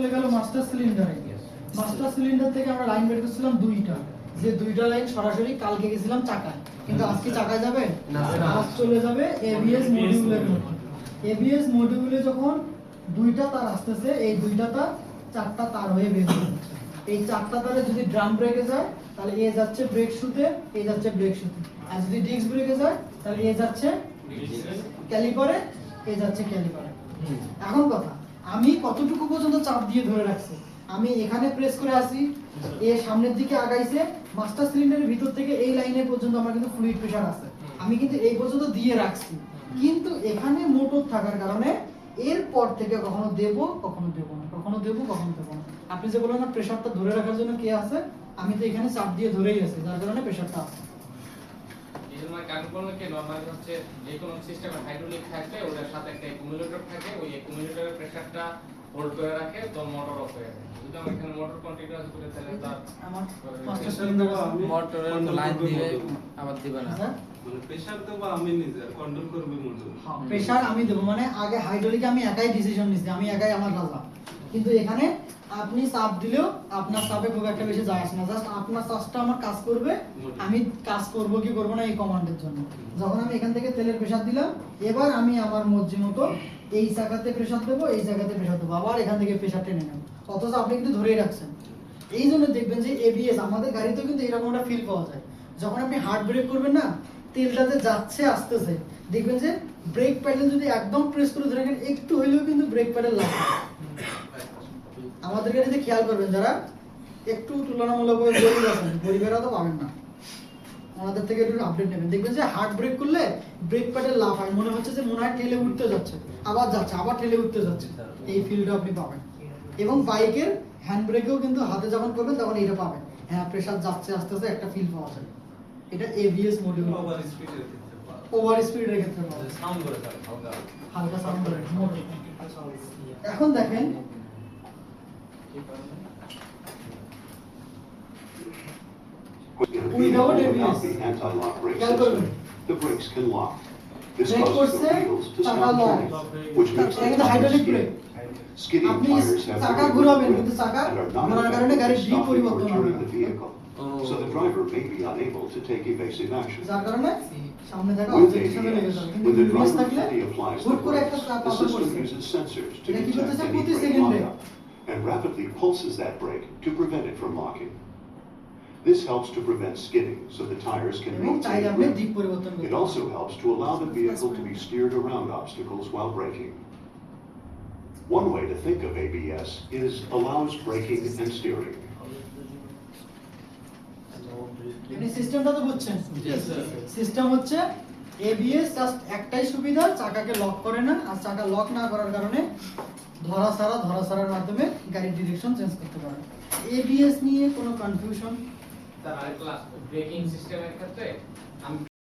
চলে গেল master সিলিন্ডারে। Master cylinder থেকে আমরা লাইন বের করছিলাম দুইটা, যে দুইটা লাইন সরাসরি কালকে গেছিলাম চাকায়, কিন্তু আজকে চাকায় যাবে না, আজ চলে যাবে এবিএস মডিউলের মধ্যে। এবিএস মডিউলে যখন দুইটা তার আসতেছে, এই দুইটা তার চারটা তার হয়ে বের হচ্ছে। এই চারটা তারে যদি ড্রাম ব্রেকে যায় তাহলে এ যাচ্ছে ব্রেক শুতে, এ যাচ্ছে ব্রেক শুতে। আর যদি ডিস্ক ব্রেকে যায় তাহলে এ যাচ্ছে ক্যালিপারে, এ যাচ্ছে ক্যালিপারে। এখন কথা, আমি কতটুকু পর্যন্ত চাপ দিয়ে ধরে রাখছি? আমি এখানে প্রেস করে আসি, এ সামনের দিকে আগাইছে, মাস্টার সিলিন্ডারের ভিতর থেকে এই লাইনে পর্যন্ত আমার কিন্তু ফ্লুইড প্রেসার আছে, আমি কিন্তু এই পর্যন্ত দিয়ে রাখছি। কিন্তু এখানে মোটর থাকার কারণে এরপর থেকে কখনো দেব কখনো দেব না, কখনো দেব কখনো দেব না। আপনি যে বলেন না প্রেসারটা ধরে রাখার জন্য কে আছে, আমি তো এখানে চাপ দিয়ে ধরেই আছি, যার কারণে প্রেসারটা আছে। মানে কার্বনকে নরমালি হচ্ছে যে কোনো সিস্টেমে হাইড্রোলিক থাকে, ওটার সাথে একটা অ্যাকুমুলেটর থাকে, ওই অ্যাকুমুলেটরের প্রেসারটা হোল্ড করে রাখে, তো মোটর অফ হয়ে যায়। যদি আমরা এখানে মোটর কন্টিনিউয়াস করে তাহলে তার আমার মাস্টার সিলিন্ডার মোটরের লাইন দিবে আবার দিবে না, মানে প্রেসার দেব আমি নিজে কন্ট্রোল করব মোটর। হ্যাঁ, প্রেসার আমি দেব, মানে আগে হাইড্রোলিকে আমি একাই ডিসিশন নিছি, আমি একাই আমার রাজা। কিন্তু এখানে আপনি চাপ দিলেও আপনার চাপে খুব একটা বেশি যায় আসে না, জাস্ট আপনার চাপটা আমার কাজ করবে, আমি কাজ করব কি করব না এই কমান্ডের জন্য। যখন আমি এখান থেকে তেলের প্রেসার দিলাম, এবার আমি আমার মর্জি মতো এই জায়গাতে প্রেসার দেবো, এই জায়গাতে প্রেসার দেবো, আবার এখান থেকে প্রেসার টেনে নেব, অথচ আপনি কিন্তু ধরেই রাখছেন। এই জন্য দেখবেন যে এবিএস আমাদের গাড়িতেও কিন্তু এরকম একটা ফিল পাওয়া যায়। যখন আপনি হার্ড ব্রেক করবেন না, তেলটাতে যাচ্ছে আসতেছে, দেখবেন যে ব্রেক প্যাডেল যদি একদম প্রেস করে ধরে রাখেন, একটু হইলেও কিন্তু ব্রেক প্যাডেল লাগবে। আমাদের গাড়িতে খেয়াল করবেন, যারা একটু তুলনামূলকভাবে গরিব আছেন, গরিবেরা তো পাবেন না, আমাদের থেকে একটু আপডেট নেবেন, দেখবেন যে হার্ড ব্রেক করলে ব্রেক প্যাডেল লাফ হয়, মনে হচ্ছে যে মনে হয় ঠেলে উঠতে যাচ্ছে, আবার যাচ্ছে, আবার ঠেলে উঠতে যাচ্ছে, এই ফিলটা আপনি পাবেন। এবং বাইকের হ্যান্ড ব্রেকেও কিন্তু হাতে যখন করবেন তখন এটা পাবেন, হ্যাঁ প্রেসার যাচ্ছে আস্তে আস্তে একটা ফিল পাওয়া যায়। এটা এবিএস মডিউল। ওভার স্পিডের ক্ষেত্রে পাওয়া ওভার স্পিডের ক্ষেত্রে পাওয়া যায়, সাউন্ড করে থাকে হালকা হালকা সাউন্ড করে মোটর। এখন দেখেন Without ABS. the anti-lock brake খেয়াল করবেন, system, the brakes can lock. This brake causes করছে, the wheels to চাকা stop lock, turning, which makes the এটা tires hydraulic brake. skid. Skidding আপনি tires have চাকা very ঘোরাবেন, little কিন্তু grip চাকা and are not ঘোরার কারণে effective গাড়ির at গ্রিপ stopping or পরিবর্তন হবে turning না, the vehicle, so the driver may be unable to take evasive action. যার কারণে সামনে থাকা With অবজেক্টের সাথে লেগে ABS, যাবে। কিন্তু when the এবিএস driver থাকলে fully applies the হুট করে একটা brakes, চাপ the আবার system পড়ছে, uses sensors to এটা কি detect করতেছে? any প্রতি brake সেকেন্ডে lockup and rapidly pulses that brake to prevent it from locking. This helps to prevent skidding so the tires can এবং চাইলে maintain আপনি grip. দিক পরিবর্তন করতে It also helps to allow the vehicle to be steered around obstacles while braking. One way to think of ABS is allows braking and steering. আপনি সিস্টেমটা তো বুঝছেন? সিস্টেম হচ্ছে এবিএস জাস্ট একটাই সুবিধা, চাকাকে লক করে না, আর চাকা লক না করার কারণে ধরাছাড়ার মাধ্যমে গাড়ির ডিরেকশন চেঞ্জ করতে পারে। এবিএস নিয়ে কোনো কনফিউশন? তার আরেকটা ব্রেকিং সিস্টেমের ক্ষেত্রে আমি